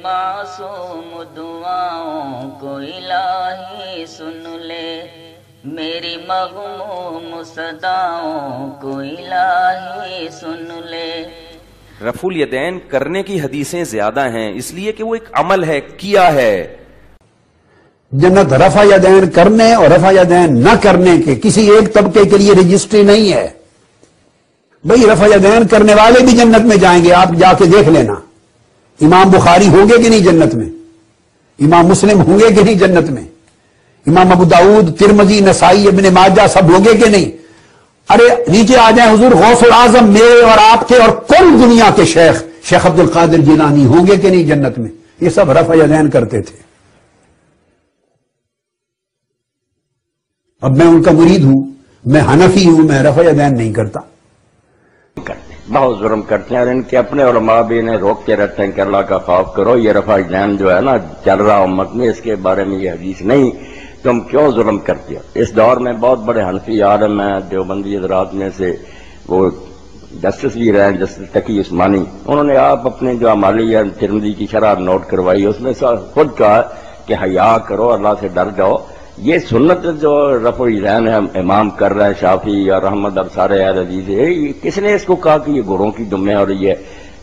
معصوم دعاؤں کو الہی سن لے، میری مغموم صداؤں کو الہی سن لے۔ رفع الیدین کرنے کی حدیثیں زیادہ ہیں، اس لیے کہ وہ ایک عمل ہے، کیا ہے۔ جنت رفع یدین کرنے اور رفع یدین نہ کرنے کے کسی ایک طبقے کے لیے رجسٹری نہیں ہے۔ بھئی رفع یدین کرنے والے بھی جنت میں جائیں گے، آپ جا کے دیکھ لینا۔ امام بخاری ہوں گے کہ نہیں جنت میں؟ امام مسلم ہوں گے کہ نہیں جنت میں؟ امام ابو داؤد، ترمذی، نسائی، ابن ماجہ سب ہوں گے کہ نہیں؟ ارے نیچے آ جائیں، حضور غوث العظم میرے اور آپ کے اور کل دنیا کے شیخ عبد القادر جیلانی ہوں گے کہ نہیں جنت میں؟ یہ سب رفع یدین کرتے تھے۔ اب میں ان کا مرید ہوں، میں حنفی ہوں، میں رفع یدین نہیں کرتا۔ بہت ظلم کرتے ہیں، اور ان کے اپنے علماء بھی انہیں روکتے رہتے ہیں کہ اللہ کا خوف کرو، یہ رفع یدین جو ہے نا چل رہا امت میں، اس کے بارے میں یہ حدیث نہیں، تم کیوں ظلم کرتے ہو؟ اس دور میں بہت بڑے حنفی عالم ہیں دیوبندی حضرات میں سے، وہ جسٹس بھی رہے ہیں، جسٹس تقی عثمانی، انہوں نے آپ اپنے جو عمالی ترمذی کی شرح نوٹ کروائی، اس میں خود کہا کہ حیا کرو، اللہ سے ڈر جاؤ۔ یہ سنت جو رفع الیدین امام کر رہے ہیں شافعی اور احمد اور سارے اہل حدیث، یہ کس نے اس کو کہا کہ یہ گھوڑوں کی دم ہے اور یہ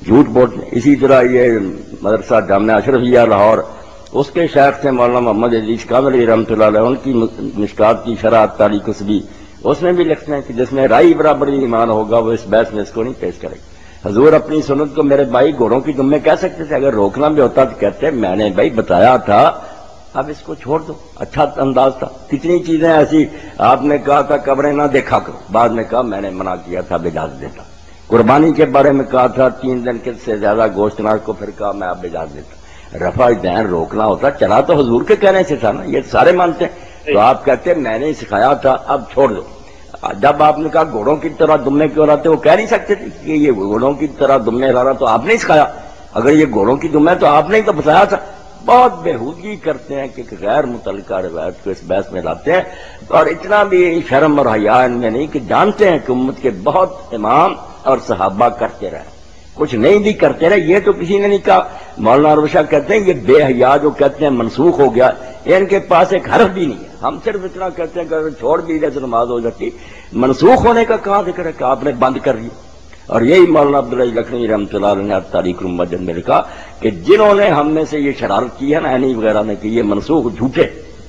جھوٹ بولتے ہیں؟ اسی طرح یہ مدرسہ جامعہ اشرفیہ لاہور، اس کے شیخ تھے مولانا محمد عزیز کاملی رحمۃ اللہ علیہ، ان کی مشکات کی شرح تاریخ کسبی، اس میں بھی لکھتے ہیں کہ جس میں رائی برابری ایمان ہوگا وہ اس بحث میں اس کو نہیں پیش کرے گا۔ حضور اپنی سنت کو میرے بھائی گھوڑوں کی دم میں کہہ سکتے تھے، اگر روکنا بھی ہوتا تو کہتے میں نے بھائی بتایا تھا، اب اس کو چھوڑ دو، اچھا انداز تھا۔ کتنی چیزیں ایسی آپ نے کہا تھا قبریں نہ دیکھا کرو، بعد میں کہا میں نے منع کیا تھا، اب اجازت دیتا۔ قربانی کے بارے میں کہا تھا 3 دن کے سے زیادہ گوشت نہ کو، پھر کہا میں اب اجازت دیتا۔ رفع الیدین روکنا ہوتا چلا تو حضور کے کہنے سے تھا نا، یہ سارے مانتے ہیں، تو آپ کہتے ہیں میں نے سکھایا تھا اب چھوڑ دو۔ جب آپ نے کہا گھوڑوں کی طرح دمے کیوں لاتے، وہ کہہ نہیں سکتے تھے کہ یہ گھوڑوں کی طرح دمے لانا تو آپ نے سکھایا، اگر یہ گھوڑوں کی دم ہے تو آپ نے تو بتایا تھا۔ بہت بےہودگی کرتے ہیں کہ غیر متعلقہ روایت کو اس بحث میں لاتے ہیں، اور اتنا بھی شرم اور حیا ان میں نہیں کہ جانتے ہیں کہ امت کے بہت امام اور صحابہ کرتے رہے، کچھ نہیں بھی کرتے رہے، یہ تو کسی نے نہیں کہا۔ مولانا روشہ کہتے ہیں یہ بے حیا جو کہتے ہیں منسوخ ہو گیا، ان کے پاس ایک حرف بھی نہیں ہے، ہم صرف اتنا کہتے ہیں کہ اگر چھوڑ بھی دے تو نماز ہو جاتی، منسوخ ہونے کا کہاں ذکر ہے کہ آپ نے بند کر دیا؟ اور یہی مولانا عبدالعزیز لکھنوی رحمۃ اللہ علیہ نے تاریخ المسجد میں لکھا کہ جنہوں نے ہم میں سے یہ شرارت کی ہے نا عینی وغیرہ نے کہ یہ منسوخ جھوٹے،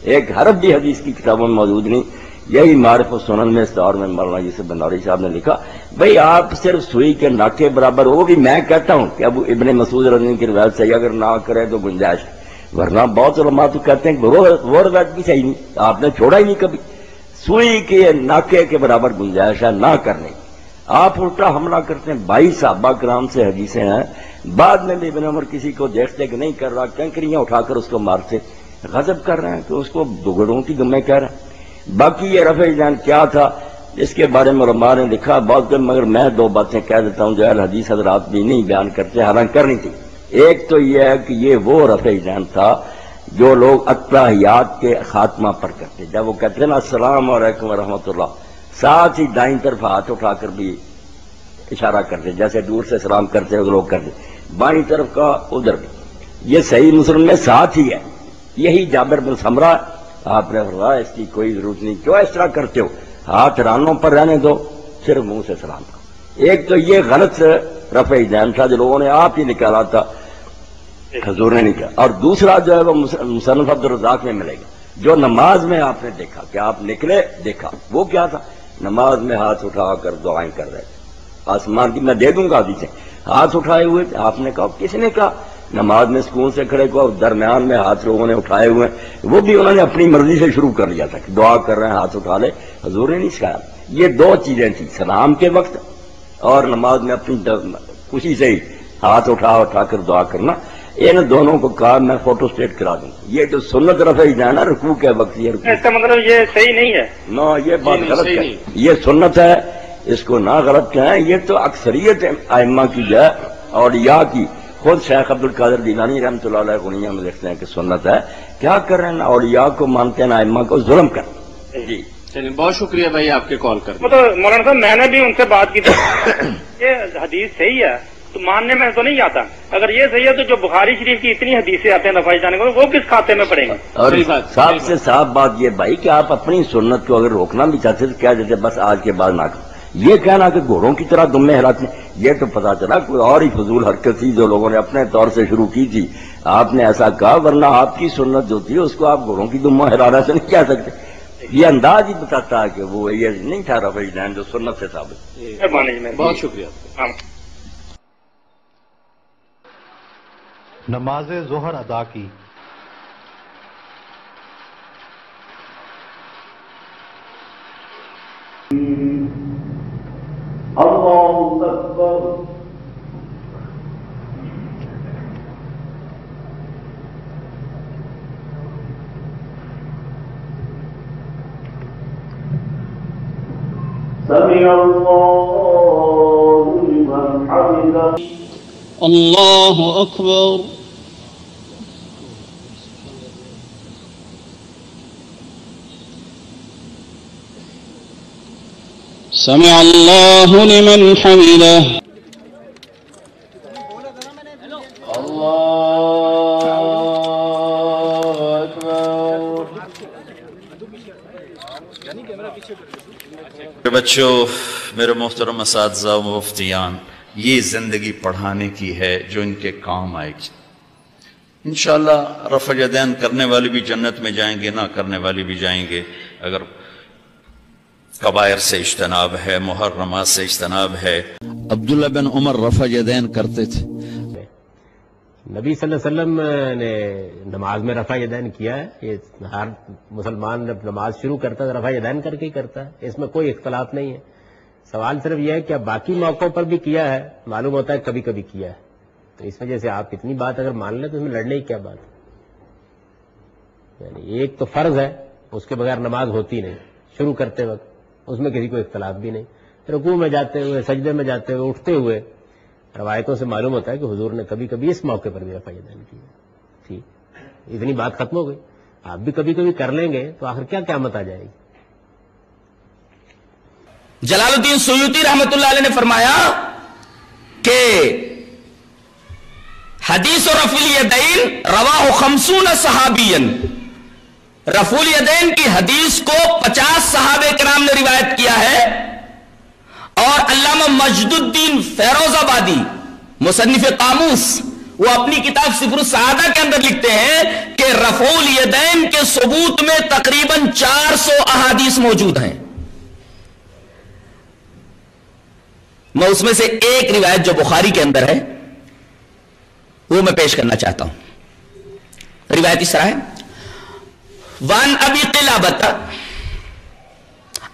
ایک حرف بھی حدیث کی کتابوں میں موجود نہیں۔ یہی معرف السنن میں اس دور میں مولانا یوسف بنداری صاحب نے لکھا بھئی آپ صرف سوئی کے ناکے برابر، وہ بھی میں کہتا ہوں کہ اب ابن مسعود رضی اللہ عنہ کی روایت صحیح اگر نہ کرے تو گنجائش ہے، ورنہ بہت علماء تو کہتے ہیں کہ وہ روایت بھی صحیح نہیں، آپ نے چھوڑا ہی نہیں کبھی، سوئی کے ناکے کے برابر گنجائش ہے نہ کرنے کی۔ آپ الٹا حملہ کرتے ہیں، 22 صحابہ کرام سے حدیثیں ہیں، بعد میں بھی ابن عمر کسی کو دیکھتے کہ نہیں کر رہا، کنکریاں اٹھا کر اس کو مارتے، غضب کر رہے ہیں کہ اس کو گھوڑوں کی دمیں کہہ رہے ہیں۔ باقی یہ رفع الیدین کیا تھا اس کے بارے میں علماء نے لکھا بہت، مگر میں 2 باتیں کہہ دیتا ہوں جو اہل حدیث حضرات بھی نہیں بیان کرتے، حالانکہ کرنی تھی۔ ایک تو یہ ہے کہ یہ وہ رفع الیدین تھا جو لوگ اتحیات کے خاتمہ پر کرتے، جب وہ کہتے ہیں نا السلام علیکم ورحمۃ اللہ، ساتھ ہی دائیں طرف ہاتھ اٹھا کر بھی اشارہ کرتے، جیسے دور سے سلام کرتے ہیں لوگ کرتے، بائیں طرف کا ادھر بھی۔ یہ صحیح مسلم میں ساتھ ہی ہے، یہی جابر بن سمرہ، آپ نے فرمایا اس کی کوئی ضرورت نہیں، کیوں اس طرح کرتے ہو، ہاتھ رانوں پر رہنے دو، صرف منہ سے سلام کرو۔ ایک تو یہ غلط رفع الیدین تھا جو لوگوں نے آپ ہی نکالا تھا، حضور نے نہیں کیا۔ اور دوسرا جو ہے وہ مصنف عبدالرزاق میں ملے گا، جو نماز میں آپ نے دیکھا کہ آپ نکلے دیکھا، وہ کیا تھا؟ نماز میں ہاتھ اٹھا کر دعائیں کر رہے تھے، آسمان کی میں دے دوں گا حدیثیں، ہاتھ اٹھائے ہوئے تھے۔ آپ نے کہا کس نے کہا نماز میں سکون سے کھڑے کو، درمیان میں ہاتھ لوگوں نے اٹھائے ہوئے، وہ بھی انہوں نے اپنی مرضی سے شروع کر لیا تھا کہ دعا کر رہے ہیں ہاتھ اٹھا لے، حضور نے نہیں سکھایا۔ یہ 2 چیزیں تھیں، سلام کے وقت اور نماز میں اپنی خوشی سے ہی ہاتھ اٹھا کر دعا کرنا، ان دونوں کو کہا میں فوٹو اسٹیٹ کرا دوں۔ یہ جو سنت رفع الیدین ہے رکوع کے وقت، یہ اس کا مطلب یہ صحیح نہیں ہے نا، یہ بات غلط ہے، یہ سنت ہے، اس کو نہ غلط کہیں، یہ تو اکثریت ائمہ کی جو ہے اولیاء کی، خود شیخ عبد القادر جیلانی رحمۃ اللہ علیہ غنیہ میں لکھتے ہیں کہ سنت ہے، کیا کر رہے ہیں، اولیاء کو مانتے ہیں، ائمہ کو ظلم کر۔ جی چلیے بہت شکریہ بھائی آپ کے کال کرنے۔ تو مولانا صاحب میں نے بھی ان سے بات کی تھی، یہ حدیث صحیح ہے تو ماننے میں تو نہیں آتا. اگر یہ صحیح ہے تو جو بخاری شریف کی اتنی حدیثیں آتے ہیں رفع جانے کو وہ کس کھاتے میں پڑیں گے؟ اور صاف سے صاف بات یہ بھائی کہ آپ اپنی سنت کو اگر روکنا بھی چاہتے تو کیا جیسے بس آج کے بعد نہ کرو. یہ کہنا کہ گھوڑوں کی طرح دم میں ہلاتے ہیں، یہ تو پتا چلا کوئی اور ہی فضول حرکت تھی جو لوگوں نے اپنے طور سے شروع کی تھی. آپ نے ایسا کہا، ورنہ آپ کی سنت جو تھی اس کو آپ گھوڑوں کی دم میں ہلانا سے نہیں کہہ سکتے. یہ انداز ہی بتاتا ہے کہ وہ یہ نہیں تھا رفع دین جو سنت سے ثابت. بہت شکریہ. نماز ظہر ادا کی. اللہ اکبر. سمع اللہ لمن حمدہ. اللہ اکبر. سمع اللہ لمن حمدہ. بچوں، میرے محترم اساتذہ و مفتیان، یہ زندگی پڑھانے کی ہے جو ان کے کام آئے گی. انشاءاللہ رفع یدین کرنے والے بھی جنت میں جائیں گے، نہ کرنے والے بھی جائیں گے. اگر کبائر سے اجتناب ہے، محرمات سے اجتناب ہے. عبداللہ بن عمر رفع یدین کرتے تھے. نبی صلی اللہ علیہ وسلم نے نماز میں رفع یدین کیا ہے. یہ ہر مسلمان جب نماز شروع کرتا ہے رفع یدین کر کے ہی کرتا ہے، اس میں کوئی اختلاف نہیں ہے. سوال صرف یہ ہے کہ باقی موقعوں پر بھی کیا ہے، معلوم ہوتا ہے کبھی کبھی کیا ہے. تو اس وجہ سے آپ اتنی بات اگر مان لیں تو اس میں لڑنے کی کیا بات ہے؟ یعنی ایک تو فرض ہے، اس کے بغیر نماز ہوتی نہیں شروع کرتے وقت، اس میں کسی کو اختلاف بھی نہیں. رکوع میں جاتے ہوئے، سجدے میں جاتے ہوئے، اٹھتے ہوئے، روایتوں سے معلوم ہوتا ہے کہ حضور نے کبھی کبھی اس موقع پر بھی رفع یدین کی. ٹھیک، اتنی بات ختم ہو گئی. آپ بھی کبھی کبھی کر لیں گے تو آخر کیا قیامت آ جائے گی. جلال الدین سیوطی رحمت اللہ علیہ نے فرمایا کہ حدیث رفع الیدین رواہ 50 صحابیا. رفع الیدین کی حدیث کو 50 صحابہ کرام نے روایت کیا ہے. اور علامہ مجد الدین فیروز آبادی مصنف قاموس، وہ اپنی کتاب سفر السعادہ کے اندر لکھتے ہیں کہ رفع الیدین کے ثبوت میں تقریباً 400 احادیث موجود ہیں. میں اس میں سے ایک روایت جو بخاری کے اندر ہے وہ میں پیش کرنا چاہتا ہوں. روایت اس طرح ہے: وان ابی قلابۃ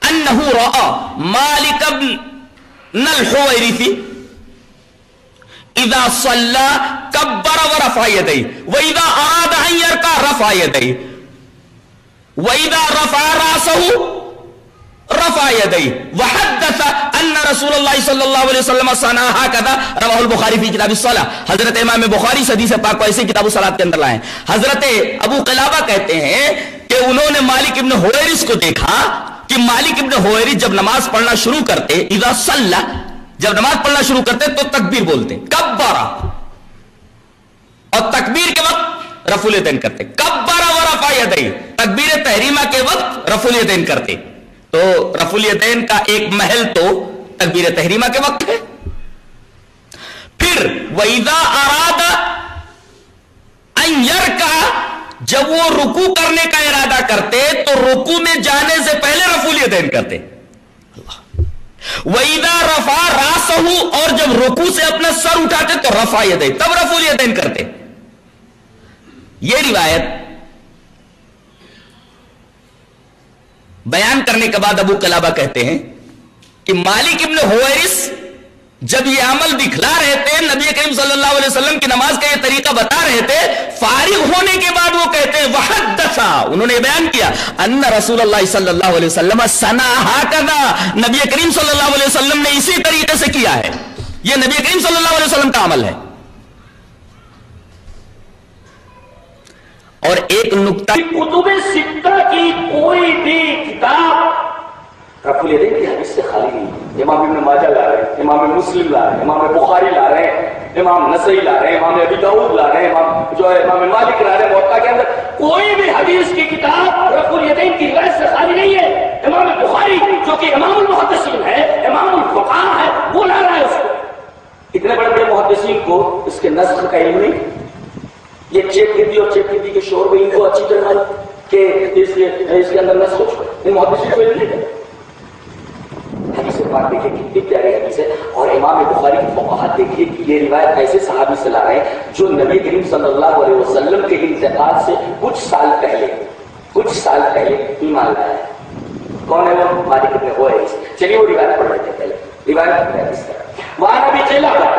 انہ رأى مالک بن الحویرث اذا صلى کبر ورفع یدیہ واذا اراد ان یرکع رفع یدیہ واذا رفع راسہ رفع یدیہ وحدث ان رسول اللہ صلی اللہ علیہ وسلم صنع ھکذا رواہ البخاری فی کتاب الصلاۃ. حضرت امام بخاری حدیث پاک کو ایسے کتاب الصلاۃ کے اندر لائے. حضرت ابو قلابہ کہتے ہیں کہ انہوں نے مالک ابن حویرث کو دیکھا کہ مالک ابن حویرث جب نماز پڑھنا شروع کرتے، اذا صلی، جب نماز پڑھنا شروع کرتے تو تکبیر بولتے، کبر، اور تکبیر کے وقت رفع الیدین کرتے. کبر ورفع یدیہ، تکبیر تحریمہ کے وقت رفع الیدین کرتے. تو رفع الیدین کا ایک محل تو تکبیر تحریمہ کے وقت ہے. پھر وَإِذَا أَرَادَ أَن يَرْكَعَ، جب وہ رکوع کرنے کا ارادہ کرتے تو رکوع میں جانے سے پہلے رفع الیدین کرتے. وَإِذَا رَفَعَ رَأْسَهُ، اور جب رکوع سے اپنا سر اٹھاتے تو رفع یدیہ، تب رفع الیدین کرتے. یہ روایت بیان کرنے کے بعد ابو قلابہ کہتے ہیں کہ مالک ابن حویرث جب یہ عمل دکھلا رہے تھے، نبی کریم صلی اللہ علیہ وسلم کی نماز کا یہ طریقہ بتا رہے تھے، فارغ ہونے کے بعد وہ کہتے ہیں وحدثا، انہوں نے بیان کیا، ان رسول اللہ صلی اللہ علیہ وسلم صنع ھکذا، نبی کریم صلی اللہ علیہ وسلم نے اسی طریقے سے کیا ہے. یہ نبی کریم صلی اللہ علیہ وسلم کا عمل ہے. اور ایک نکتہ، کتب ستہ کی کوئی بھی کتاب رفع الیدین کی حدیث سے خالی نہیں. امام ابن ماجہ لا رہے ہیں، امام مسلم لا رہے ہیں، امام بخاری لا رہے ہیں، امام نسائی لا رہے ہیں، امام ابی داؤد لا رہے ہیں، امام مالک لا رہے ہیں موطا کے اندر، کوئی بھی حدیث کی کتاب رفع الیدین کی روایت سے خالی نہیں ہے۔ امام بخاری جو کہ امام المحدثین ہے، امام الفقہاء ہے، وہ لا رہا ہے اس کو۔ اتنے بڑے بڑے محدثین کو اس کے نسخ کا علم نہیں، یہ چیک کردی اور چیک کردی کے شور میں ان کو اچھی طرح معلوم کہ اس کے اندر نسخ ہو چکا ہے، ان محدثین کو علم نہیں ہے۔ حدیث پاک دیکھیے کتنی پیاری حدیث ہے، اور امام بخاری کی فقاہت دیکھیے کہ یہ روایت ایسے صحابی سے لا رہے ہیں جو نبی کریم صلی اللہ علیہ وسلم کے انتقال سے کچھ سال پہلے ایمان لایا ہے۔ کون ہے وہ؟ مالک بن حویرث۔ چلیے وہ روایت پڑھ لیتے ہیں پہلے، روایت پڑھ اس طرح۔ وعن ابي قلابة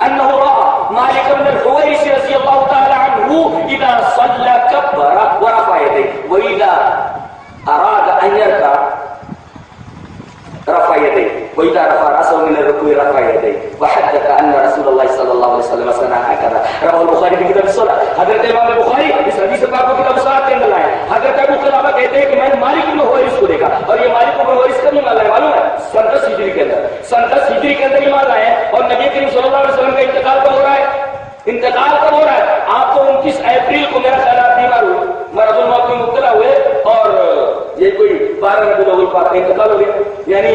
انه راى مالك بن الحويرث رضي الله تعالى عنه اذا صلى كبر ورفع يديه واذا اراد ان يركع رفع يديه واذا رفع راسه من الركوع رفع يديه وحدث ان رسول الله صلى الله عليه وسلم صنع هكذا رواه البخاري في كتاب الصلاه۔ حضرت امام بخاری اس حدیث پاک کو کتاب الصلاه کے اندر لائے۔ حضرت ابو قلابہ کہتے ہیں کہ میں نے مالک بن حویرث کو دیکھا، اور یہ مالک بن حویرث کا ایمان لائے، معلوم ہے 10 ہجری کے اندر، 10 ہجری کے اندر ایمان لائے ہیں، اور نبی کریم صلی اللہ علیہ وسلم کا انتقال کب ہو رہا ہے؟ انتقال کب ہو رہا ہے؟ آپ کو 29 اپریل کو میرا خیال آپ بیمار ہوئے، مرض الموت میں مبتلا ہوئے، اور یہ کوئی 12 ربیع الاول پاک کا انتقال ہو گیا، یعنی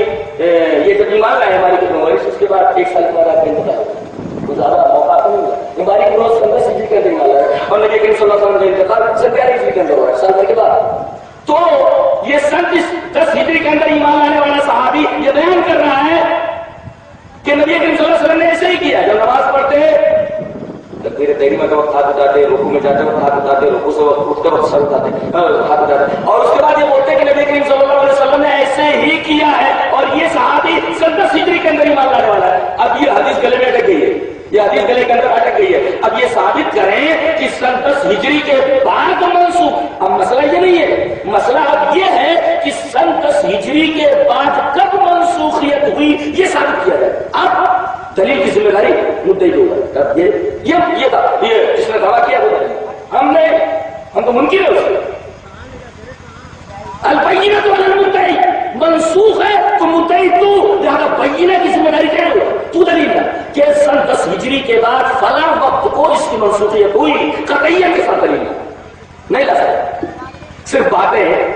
یہ جب ایمان لائے ہماری کتنے حویرث، اس کے بعد 1 سال کے بعد آپ کا انتقال ہو گیا، تو زیادہ موقع تو نہیں ہوا۔ ہماری روز 15 ہجری کے اندر ایمان لائے، اور نبی کریم صلی اللہ علیہ وسلم کا انتقال 11 ہجری کے اندر ہو رہا ہے، سال بھر کے بعد۔ تو یہ 10 ہجری کے اندر ایمان لانے والا صحابی یہ بیان کر رہا ہے کہ نبی کریم صلی اللہ علیہ وسلم نے ایسے ہی کیا، جب نماز پڑھتے تکبیر تحریمہ کے وقت ہاتھ اٹھاتے، رکوع میں جاتے وقت ہاتھ اٹھاتے، رکوع سے اٹھتے وقت سر اٹھاتے، ہاتھ اٹھاتے، اور اس کے بعد یہ بولتے کہ نبی کریم صلی اللہ علیہ وسلم نے ایسے ہی کیا ہے، اور یہ صحابی 10 ہجری کے اندر ایمان لانے والا ہے۔ اب یہ حدیث گلے میں اٹک گئی ہے، یہ حدیث گلے کے اندر اٹک گئی ہے۔ اب یہ ثابت کریں کہ 10 ہجری کے بعد منسوخ، اب مسئلہ یہ نہیں ہے، مسئلہ اب یہ ہے کہ 10 ہجری کے بعد کب منسوخیت ہوئی یہ ثابت کیا جائے۔ اب دلیل کی ذمہ داری مدعی کو ہوگا، یہ تھا، یہ جس نے دعویٰ کیا وہ ہم تو منکر ہے اس کو۔ البینہ تو المدعی، منسوخ ہے تو مدعی تو، لہذا بینہ کی ذمہ داری کیا ہوگا؟ تو دلیل ہے کہ 10 ہجری کے بعد فلاں وقت کو اس کی منسوخیت ہوئی، قطعیت کے ساتھ دلیل نہیں لا سکتا، صرف باتیں ہیں